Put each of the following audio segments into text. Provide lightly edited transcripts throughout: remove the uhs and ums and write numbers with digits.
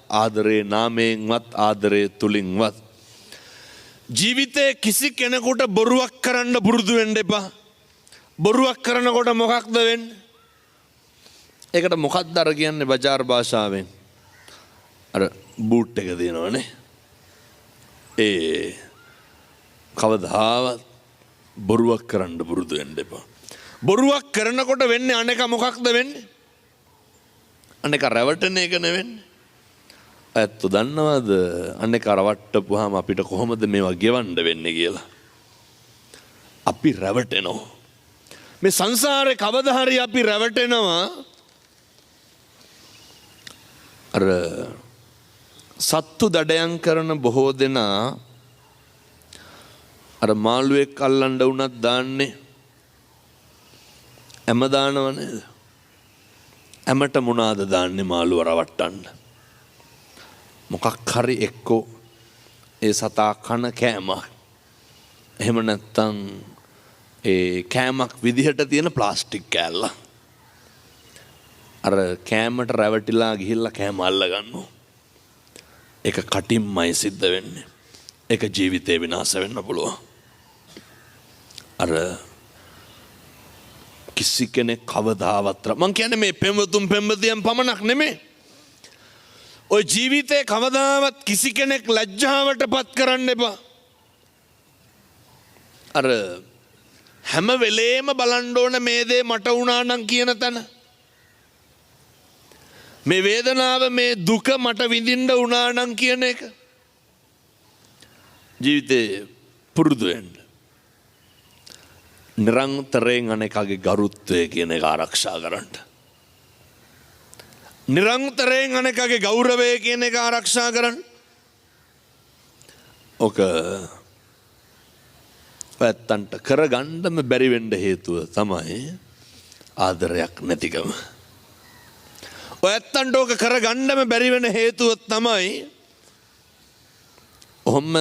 ආදරේ නාමයෙන්වත් ආදරේ තුලින්වත්. ජීවිතේ කිසි කෙනෙකුට බොරුවක් කරන්න පුරුදු වෙන්න එපා. බොරුවක් කරනකොට මොකක්ද වෙන්නේ? ඒකට මොකක්ද අර කියන්නේ බජාර් භාෂාවෙන්? අර බූට් එක දෙනවනේ. කවදාවත් බොරුවක් කරන්න පුරුදු වෙන්න එපා. බොරුවක් කරනකොට වෙන්නේ අනේක මොකක්ද වෙන්නේ? අනේක රැවටෙන එක නෙවෙන්නේ. ඇත්ත දන්නවද අනේක රවට්ටපුවාම අපිට කොහොමද මේවා ගෙවන්න වෙන්නේ කියලා? අපි රැවටෙනවා. මේ සංසාරේ කවදා හරි අපි රැවටෙනවා. අර සත්තු දඩයන් කරන බොහෝ දෙනා අර මාළුවෙක් අල්ලන්න වුණත් දාන්නේ ඇම දානව නේද? ඇමට මොනවාද දාන්නේ මාළුව රවට්ටන්න? මොකක් හරි එක්කෝ ඒ සතා කන කෑමක්. එහෙම නැත්තම් ඒ කෑමක් විදිහට තියෙන ප්ලාස්ටික් කෑල්ල. අර කෑමට රැවටිලා ගිහිල්ලා කෑම අල්ල ගන්නවා. ඒක කටින්මයි සිද්ධ වෙන්නේ. ඒක ජීවිතේ විනාශ වෙන්න පුළුවන්. අර කිසි කෙනෙක් කවදාවත් මං කියන්නේ මේ පෙම්වතුන් පෙම්වතියන් පමණක් නෙමෙයි. ඔය ජීවිතේ කවදාවත් කිසි කෙනෙක් ලැජ්ජාවට පත් කරන්න එපා. අර හැම වෙලේම බලන්න ඕන මේ දේ මට වුණා නම් කියන තැන. මේ වේදනාව මේ දුක මට විඳින්න වුණා නම් කියන එක. ජීවිතේ පුරුදු වෙන්න. නිරන්තරයෙන් අනේකගේ ගරුත්වය කියන එක ආරක්ෂා කරන්න. නිරන්තරයෙන් අනේකගේ ගෞරවය කියන එක ආරක්ෂා කරන්න. ඔක පැත්තන්ට කරගන්නම බැරි වෙන්න හේතුව තමයි ආදරයක් නැතිකම. ඔය ඇත්තන්ට ඕක කරගන්නම බැරි වෙන හේතුව තමයි ඔහොම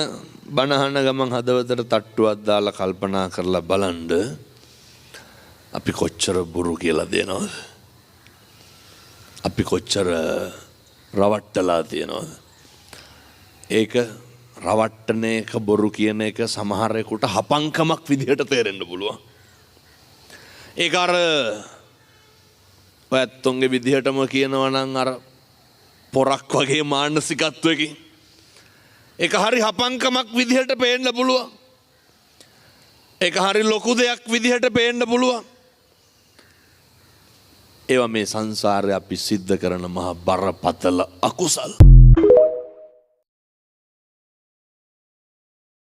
බනහන ගමන් හදවතට තට්ටුවක් දාලා කල්පනා කරලා බලන්න අපි කොච්චර බොරු කියලා දෙනවද? අපි කොච්චර රවට්ටලා තියෙනවද? ඒක රවට්ටන එක බොරු කියන එක සමහරෙකුට හපංකමක් විදිහට තේරෙන්න පුළුවන්. ඒක අර ඔය ඇත්තොන්ගේ විදිහටම කියනවා නම් අර පොරක් වගේ මානසිකත්වයකින් ඒක හරි හපංකමක් විදිහට පේන්න පුළුවන්. ඒක හරි ලොකු දෙයක් විදිහට පේන්න පුළුවන්. ඒවා මේ සංසාරේ අපි සිද්ධ කරන මහා බරපතල අකුසල්.